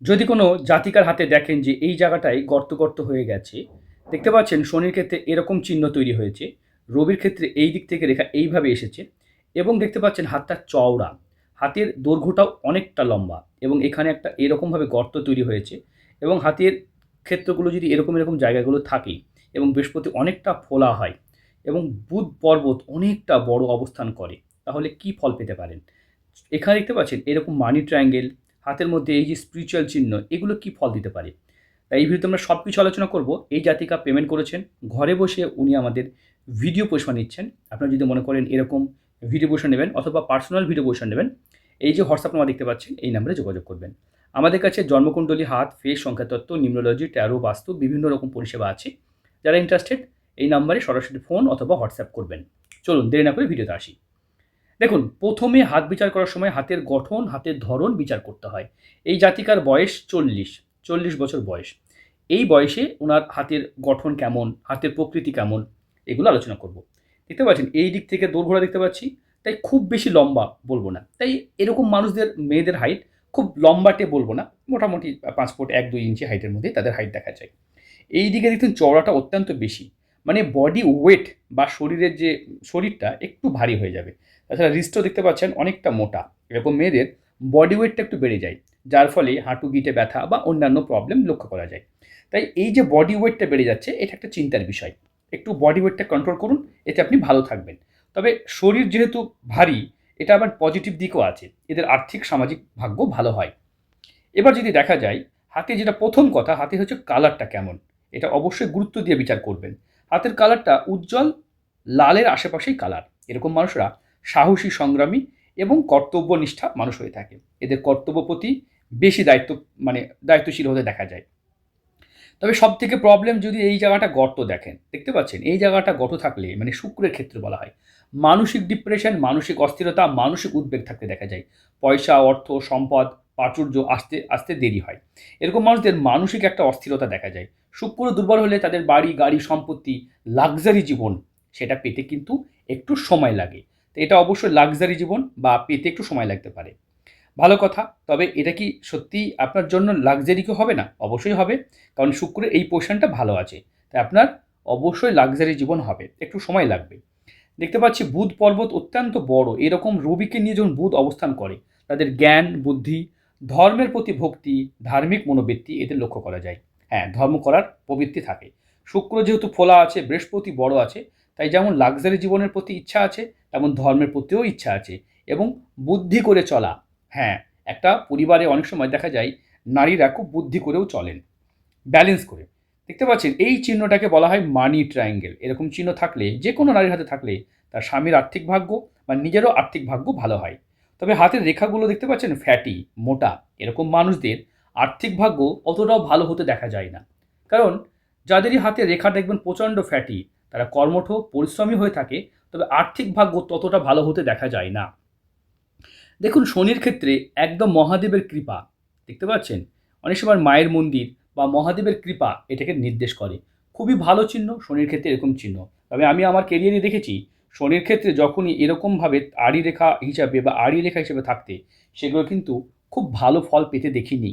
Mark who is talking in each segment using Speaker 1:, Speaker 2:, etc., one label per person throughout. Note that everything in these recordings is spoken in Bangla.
Speaker 1: যদি কোনো জাতিকার হাতে দেখেন যে এই জায়গাটায় গর্ত গর্ত হয়ে গেছে, দেখতে পাচ্ছেন শনির ক্ষেত্রে এরকম চিহ্ন তৈরি হয়েছে, রবির ক্ষেত্রে এই দিক থেকে রেখা এইভাবে এসেছে এবং দেখতে পাচ্ছেন হাতটা চওড়া, হাতের দৈর্ঘ্যটাও অনেকটা লম্বা এবং এখানে একটা এরকমভাবে গর্ত তৈরি হয়েছে এবং হাতের ক্ষেত্রগুলো যদি এরকম এরকম জায়গাগুলো থাকে এবং বৃহস্পতি অনেকটা ফোলা হয় এবং বুধ পর্বত অনেকটা বড় অবস্থান করে, তাহলে কি ফল পেতে পারেন? এখানে দেখতে পাচ্ছেন এরকম মানি ট্রায়াঙ্গেল, হাতের মধ্যে এই যে স্পিরিচুয়াল চিহ্ন, এগুলো কি ফল দিতে পারে? তাই এই ভিডিওতে আমরা সব কিছু আলোচনা করব। এই জাতিকা পেমেন্ট করেছেন, ঘরে বসে উনি আমাদের ভিডিও পরিষেবা নিচ্ছেন। আপনারা যদি মনে করেন এরকম ভিডিও পরিষেবা নেবেন অথবা পার্সোনাল ভিডিও পরিষেবা নেবেন, এই যে হোয়াটসঅ্যাপ নাম্বার দেখতে পাচ্ছেন এই নাম্বারে যোগাযোগ করবেন। আমাদের কাছে জন্মকুণ্ডলী, হাত, ফেস, সংখ্যাতত্ত্ব, নিউমোলজি, ট্যারো, বাস্তু বিভিন্ন রকম পরিষেবা আছে। যারা ইন্টারেস্টেড এই নাম্বারে সরাসরি ফোন অথবা হোয়াটসঅ্যাপ করবেন। চলুন দেরি না করে ভিডিওতে আসি। দেখুন, প্রথমে হাত বিচার করার সময় হাতের গঠন, হাতের ধরন বিচার করতে হয়। এই জাতিকার বয়স ৪০ বছর বয়স। এই বয়সে উনার হাতের গঠন কেমন, হাতের প্রকৃতি কেমন, এগুলো আলোচনা করব। দেখতে পাচ্ছেন এই দিক থেকে দোরগোড়া দেখতে পাচ্ছি, তাই খুব বেশি লম্বা বলবো না। তাই এরকম মানুষদের, মেয়েদের হাইট খুব লম্বাটে বলবো না, মোটামুটি ৫ ফুট ১-২ ইঞ্চি হাইটের মধ্যেই তাদের হাইট দেখা যায়। এই দিকে দেখুন চওড়াটা অত্যন্ত বেশি, মানে বডি ওয়েট বা শরীরের যে শরীরটা একটু ভারী হয়ে যাবে। তাছাড়া রিস্টও দেখতে পাচ্ছেন অনেকটা মোটা। এরকম মেয়েদের বডি ওয়েটটা একটু বেড়ে যায়, যার ফলে হাঁটু গিঁটে ব্যথা বা অন্যান্য প্রবলেম লক্ষ্য করা যায়। তাই এই যে বডি ওয়েটটা বেড়ে যাচ্ছে, এটা একটা চিন্তার বিষয়। একটু বডি ওয়েটটা কন্ট্রোল করুন, এতে আপনি ভালো থাকবেন। তবে শরীর যেহেতু ভারী, এটা আবার পজিটিভ দিকও আছে, এদের আর্থিক সামাজিক ভাগ্য ভালো হয়। এবার যদি দেখা যায় হাতে, যেটা প্রথম কথা, হাতে হচ্ছে কালারটা কেমন, এটা অবশ্যই গুরুত্ব দিয়ে বিচার করবেন। হাতের কালারটা উজ্জ্বল লালের আশেপাশেই কালার, এরকম মানুষরা সাহসী, সংগ্রামী এবং কর্তব্যনিষ্ঠা মানুষ হয়ে থাকে। এদের কর্তব্য প্রতি বেশি দায়িত্ব, মানে দায়িত্বশীল হতে দেখা যায়। তবে সব থেকে প্রবলেম যদি এই জায়গাটা গর্ত দেখেন, দেখতে পাচ্ছেন এই জায়গাটা গর্ত থাকলে মানে শুক্রের ক্ষেত্রে বলা হয় মানসিক ডিপ্রেশন, মানসিক অস্থিরতা, মানসিক উদ্বেগ থাকতে দেখা যায়। পয়সা, অর্থ, সম্পদ, প্রাচুর্য আসতে আসতে দেরি হয়। এরকম মানুষদের মানসিক একটা অস্থিরতা দেখা যায়। শুক্র দুর্বল হলে তাদের বাড়ি, গাড়ি, সম্পত্তি, লাক্সারি জীবন, সেটা পেতে কিন্তু একটু সময় লাগে। তো এটা অবশ্যই লাক্সারি জীবন বা পেতে একটু সময় লাগতে পারে। ভালো কথা। তবে এটা কি সত্যিই আপনার জন্য লাক্সারি কি হবে না? অবশ্যই হবে। কারণ শুক্রের এই পোরশনটা ভালো আছে। তাই আপনার অবশ্যই লাক্সারি জীবন হবে। একটু সময় লাগবে। দেখতে পাচ্ছি বুধ পর্বত অত্যন্ত বড়। এরকম রবিকে নিয়ে যখন বুধ অবস্থান করে, তাদের জ্ঞান, বুদ্ধি, ধর্মের প্রতি ভক্তি, ধার্মিক মনোবৃত্তি এদের লক্ষ্য করা যায়। হ্যাঁ, ধর্ম করার প্রবৃত্তি থাকে। শুক্র যেহেতু ফোলা আছে, বৃহস্পতি বড় আছে, তাই যেমন লাক্সারি জীবনের প্রতি ইচ্ছা আছে, তেমন ধর্মের প্রতিও ইচ্ছা আছে এবং বুদ্ধি করে চলা। হ্যাঁ, একটা পরিবারে অনেক সময় দেখা যায় নারীরা খুব বুদ্ধি করেও চলেন, ব্যালেন্স করে। দেখতে পাচ্ছেন এই চিহ্নটাকে বলা হয় মানি ট্রায়াঙ্গেল। এরকম চিহ্ন থাকলে, যে কোনো নারীর হাতে থাকলে, তার স্বামীর আর্থিক ভাগ্য বা নিজেরও আর্থিক ভাগ্য ভালো হয়। তবে হাতের রেখাগুলো দেখতে পাচ্ছেন ফ্যাটি, মোটা। এরকম মানুষদের আর্থিক ভাগ্য অতটাও ভালো হতে দেখা যায় না। কারণ যাদেরই হাতে রেখা দেখবেন প্রচণ্ড ফ্যাটি, তারা কর্মঠ, পরিশ্রমী হয়ে থাকে, তবে আর্থিক ভাগ্য ততটা ভালো হতে দেখা যায় না। দেখুন শনির ক্ষেত্রে একদম মহাদেবের কৃপা, দেখতে পাচ্ছেন অনেক সময় মায়ের মন্দির বা মহাদেবের কৃপা এটাকে নির্দেশ করে। খুবই ভালো চিহ্ন শনির ক্ষেত্রে এরকম চিহ্ন। তবে আমি আমার কেরিয়ারে দেখেছি শনির ক্ষেত্রে যখনই এরকমভাবে আড়ি রেখা হিসাবে বা আড়ি রেখা হিসেবে থাকতে, সেগুলো কিন্তু খুব ভালো ফল পেতে দেখিনি।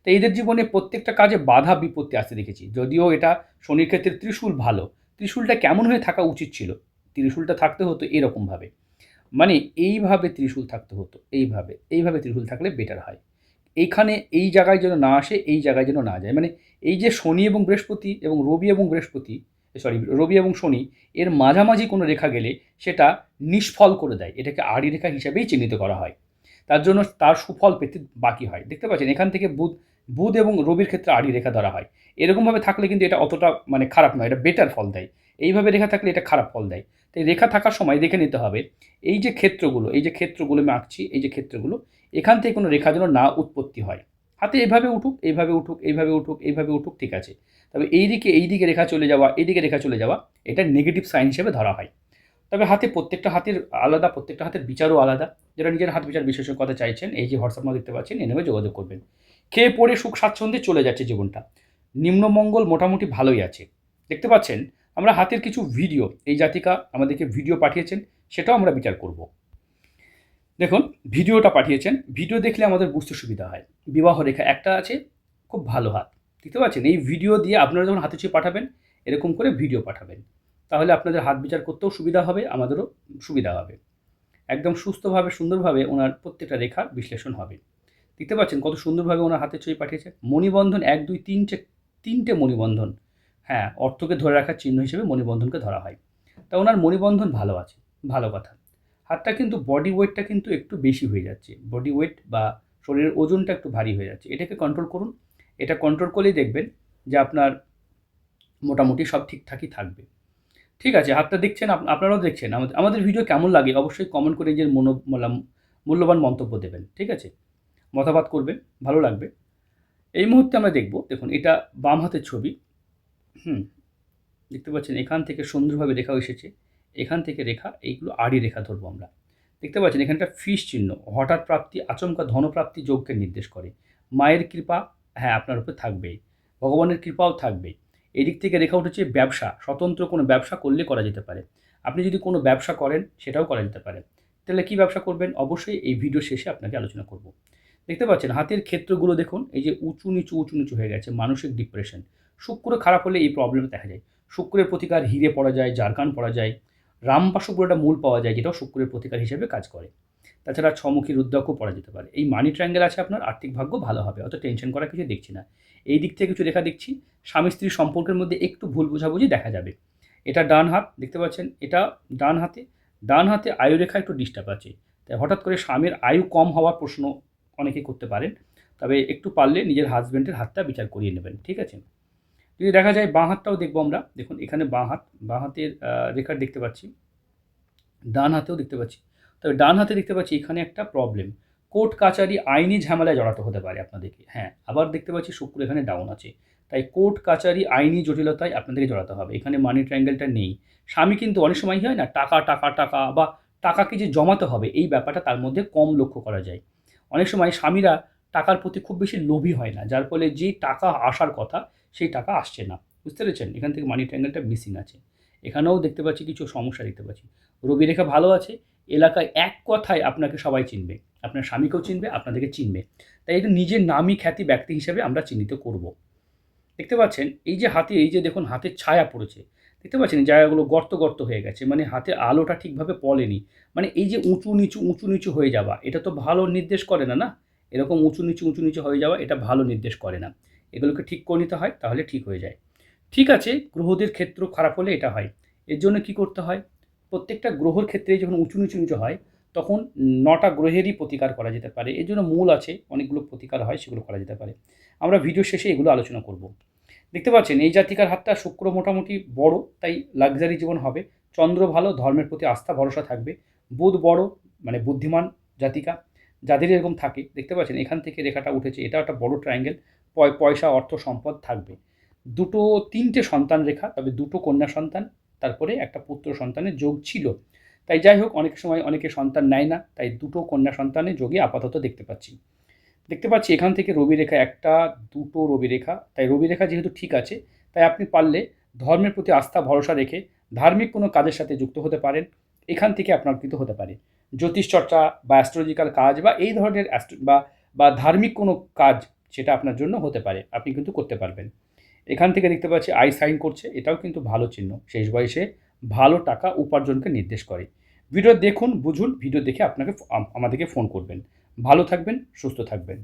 Speaker 1: তো এদের জীবনে প্রত্যেকটা কাজে বাধা বিপত্তি আসতে দেখেছি। যদিও এটা শনির ক্ষেত্রে ত্রিশূল ভালো, ত্রিশূলটা কেমন হয়ে থাকা উচিত ছিল? ত্রিশূলটা থাকতে হতো এরকমভাবে, মানে এইভাবে ত্রিশূল থাকতে হতো, এইভাবে ত্রিশূল থাকলে বেটার হয়। এইখানে এই জায়গায় যেন না আসে, এই জায়গায় যেন না যায়। মানে এই যে শনি এবং বৃহস্পতি এবং রবি এবং বৃহস্পতি, সরি, রবি এবং শনি, এর মাঝামাঝি কোনো রেখা গেলে সেটা নিষ্ফল করে দেয়। এটাকে আড়ি রেখা হিসাবেই চিহ্নিত করা হয়। তার জন্য তার সুফল পেতে বাকি হয়। দেখতে পাচ্ছেন এখান থেকে বুধ, বুধ এবং রবির ক্ষেত্রে আড়ি রেখা ধরা হয়। এরকমভাবে থাকলে কিন্তু এটা অতটা মানে খারাপ নয়, এটা বেটার ফল দেয়। এইভাবে রেখা থাকলে এটা খারাপ ফল দেয়। তাই রেখা থাকার সময় দেখে নিতে হবে এই যে ক্ষেত্রগুলো, এই যে ক্ষেত্রগুলো আমি আঁকছি, এই যে ক্ষেত্রগুলো, এখান থেকে কোনো রেখা যেন না উৎপত্তি হয়। হাতে এভাবে উঠুক, এইভাবে উঠুক, এইভাবে উঠুক, এইভাবে উঠুক, ঠিক আছে। তবে এইদিকে রেখা চলে যাওয়া, এইদিকে রেখা চলে যাওয়া, এটা নেগেটিভ সাইন হিসেবে ধরা হয়। তবে হাতে প্রত্যেকটা হাতের আলাদা, প্রত্যেকটা হাতের বিচারও আলাদা। যারা নিজের হাত বিচার বিশেষজ্ঞতা চাইছেন, এই যে হোয়াটসঅ্যাপ নাম্বার দেখতে পাচ্ছেন, এই নামে যোগাযোগ করবেন। খেয়ে পড়ে সুখ স্বাচ্ছন্দ্যে চলে যাচ্ছে জীবনটা। নিম্নমঙ্গল মোটামুটি ভালোই আছে। দেখতে পাচ্ছেন আমরা হাতের কিছু ভিডিও, এই জাতিকা আমাদেরকে ভিডিও পাঠিয়েছেন, সেটাও আমরা বিচার করব। দেখুন ভিডিওটা পাঠিয়েছেন, ভিডিও দেখলে আমাদের বুঝতে সুবিধা হয়। বিবাহ রেখা একটা আছে, খুব ভালো হাত। দেখতে পাচ্ছেন? এই ভিডিও দিয়ে আপনারা যখন হাতে ছুঁয়ে পাঠাবেন, এরকম করে ভিডিও পাঠাবেন। তাহলে আপনাদের হাত বিচার করতেও সুবিধা হবে, আমাদেরও সুবিধা হবে। একদম সুস্থভাবে সুন্দরভাবে ওনার প্রত্যেকটা রেখার বিশ্লেষণ হবে। দেখতে পাচ্ছেন কত সুন্দরভাবে ওনার হাতের ছবি পাঠিয়েছে। মণিবন্ধন ১, ২, ৩টে মণিবন্ধন। হ্যাঁ, অর্থকে ধরে রাখার চিহ্ন হিসেবে মণিবন্ধনকে ধরা হয়। তা ওনার মণিবন্ধন ভালো আছে, ভালো কথা। হাতটা কিন্তু বডি ওয়েটটা কিন্তু একটু বেশি হয়ে যাচ্ছে। বডি ওয়েট বা শরীরের ওজনটা একটু ভারী হয়ে যাচ্ছে। এটাকে কন্ট্রোল করুন। এটা কন্ট্রোল করলেই দেখবেন যে আপনার মোটামুটি সব ঠিকঠাকই থাকবে। ঠিক আছে, হাতটা দেখছেন, আপনারাও দেখছেন। আমাদের ভিডিও কেমন লাগে অবশ্যই কমেন্ট করে নিজের মূল্যবান মন্তব্য দেবেন। ঠিক আছে? মতামত করবেন, ভালো লাগবে। এই মুহূর্তে আমরা দেখব, দেখুন এটা বাম হাতের ছবি। হুম, দেখতে পাচ্ছেন এখান থেকে সুন্দরভাবে রেখা এসেছে। এখান থেকে রেখা, এইগুলো আড়ি রেখা ধরবো আমরা। দেখতে পাচ্ছেন এখানে একটা ফিস চিহ্ন, হঠাৎ প্রাপ্তি, আচমকা ধনপ্রাপ্তি যোগকে নির্দেশ করে। মায়ের কৃপা, হ্যাঁ, আপনার উপর থাকবেই। ভগবানের কৃপাও থাকবেই। এদিক থেকে রেখা উঠেছে ব্যবসা, স্বতন্ত্র কোনো ব্যবসা করলে করা যেতে পারে। আপনি যদি কোনো ব্যবসা করেন সেটাও করা যেতে পারে। তাহলে কী ব্যবসা করবেন অবশ্যই এই ভিডিও শেষে আপনাকে আলোচনা করব। দেখতে পাচ্ছেন হাতের ক্ষেত্রগুলো দেখুন, এই যে উঁচু নিচু হয়ে গেছে, মানসিক ডিপ্রেশন। শুক্র খারাপ হলে এই প্রবলেম দেখা যায়। শুক্রের প্রতিকার হিরে পড়া যায়, জারকান পড়া যায়, রামপাশু পুরোটা মূল পাওয়া যায়, যেটাও শুক্রের প্রতিকার হিসেবে কাজ করে। তাছাড়া ছমুখী রুদ্রাক্ষও পড়া যেতে পারে। এই মানি ট্রায়াঙ্গেল আছে, আপনার আর্থিক ভাগ্য ভালো হবে, অত টেনশন করার কিছু দেখছি না। এই দিক থেকে কিছু রেখা দেখছি, স্বামী স্ত্রীর সম্পর্কের মধ্যে একটু ভুল বোঝাবুঝি দেখা যাবে। এটা ডান হাত, দেখতে পাচ্ছেন এটা ডান হাতে আয়ু রেখা একটু ডিস্টার্ব আছে। তাই হঠাৎ করে স্বামীর আয়ু কম হওয়ার প্রশ্ন অনেকেই করতে পারেন। তবে একটু পারলে নিজের হাজব্যান্ডের হাতটা বিচার করিয়ে নেবেন। ঠিক আছে? যদি দেখা যায় বাঁ হাতটাও দেখবো আমরা। দেখুন এখানে বাঁ হাতের রেখা দেখতে পাচ্ছি, ডান হাতেও দেখতে পাচ্ছি। তবে ডান হাতে দেখতে পাচ্ছি এখানে একটা প্রবলেম। কোর্ট কাচারি আইনি ঝামেলায় জড়াতে হতে পারে আপনাদেরকে। হ্যাঁ, আবার দেখতে পাচ্ছি শুক্র এখানে ডাউন আছে। তাই কোর্ট কাচারি আইনি জটিলতায় আপনাদেরকে জড়াতে হবে। এখানে মানি ট্রায়াঙ্গেলটা নেই। স্বামী কিন্তু অনেক সময় হয় না, টাকা বা টাকাকে যে জমাতে হবে এই ব্যাপারটা তার মধ্যে কম লক্ষ্য করা যায়। অনেক সময় স্বামীরা টাকার প্রতি খুব বেশি লোভী হয় না, যার ফলে যেই টাকা আসার কথা সেই টাকা আসছে না। বুঝতে পেরেছেন? এখান থেকে মানি ট্রায়াঙ্গেলটা মিসিং আছে। এখানেও দেখতে পাচ্ছি কিছু সমস্যা দেখতে পাচ্ছি। রবি রেখা ভালো আছে। এলাকায় এক কথায় আপনাকে সবাই চিনবে। আপনার স্বামীকেও চিনবে, আপনাদেরকে চিনবে। তাই এটা নিজের নামী খ্যাতি ব্যক্তি হিসেবে আমরা চিহ্নিত করব। দেখতে পাচ্ছেন এই যে হাতে, এই যে দেখুন হাতের ছায়া পড়েছে। দেখতে পাচ্ছেন জায়গাগুলো গর্ত হয়ে গেছে। মানে হাতে আলোটা ঠিকভাবে পড়েনি। মানে এই যে উঁচু নিচু হয়ে যাওয়া, এটা তো ভালো নির্দেশ করে না, না? এরকম উঁচু নিচু হয়ে যাওয়া এটা ভালো নির্দেশ করে না। এগুলোকে ঠিক করে নিতে হয়, তাহলে ঠিক হয়ে যায়। ঠিক আছে, গ্রহদের ক্ষেত্র খারাপ হলে এটা হয়। এর জন্য কী করতে হয়? প্রত্যেকটা গ্রহর ক্ষেত্রে যখন উঁচু নিচু হয়, তখন ৯টা গ্রহেরই প্রতিকার করা যেতে পারে। এর জন্য মূল আছে, অনেকগুলো প্রতিকার হয়, সেগুলো করা যেতে পারে। আমরা ভিডিও শেষে এগুলো আলোচনা করব। দেখতে পাচ্ছেন এই জাতিকার হাতটা শুক্র মোটামুটি বড়, তাই লাক্সারি জীবন হবে। চন্দ্র ভালো, ধর্মের প্রতি আস্থা ভরসা থাকবে। বুধ বড়, মানে বুদ্ধিমান জাতিকা, যাদের এরকম থাকে। দেখতে পাচ্ছেন এখান থেকে রেখাটা উঠেছে, এটাও একটা বড় ট্রায়াঙ্গেল। পয়সা, অর্থ, সম্পদ থাকবে। ৩টে সন্তান রেখা, তবে ২টো কন্যা সন্তান, তারপরে একটা পুত্র সন্তানের যোগ ছিল। তাই যাই হোক, অনেক সময় অনেকে সন্তান নেয় না, তাই ২টো কন্যা সন্তানের যোগে আপাতত দেখতে পাচ্ছি এখান থেকে রবি রেখা একটা, ২টো রবি রেখা। তাই রবি রেখা যেহেতু ঠিক আছে, তাই আপনি পারলে ধর্মের প্রতি আস্থা ভরসা রেখে ধার্মিক কোনো কাজের সাথে যুক্ত হতে পারেন। এখান থেকে আপনার কিন্তু হতে পারে জ্যোতিষ চর্চা বা অ্যাস্ট্রোলজিক্যাল কাজ বা এই ধরনের বা ধার্মিক কোনো কাজ, সেটা আপনার জন্য হতে পারে। আপনি কিন্তু করতে পারবেন। এখান থেকে দেখতে পাচ্ছি আই সাইন করছে, এটাও কিন্তু ভালো চিহ্ন। শেষ বয়সে ভালো টাকা উপার্জনকে নির্দেশ করে। ভিডিও দেখুন, বুঝুন, ভিডিও দেখে আমাদেরকে ফোন করবেন। ভালো থাকবেন, সুস্থ থাকবেন।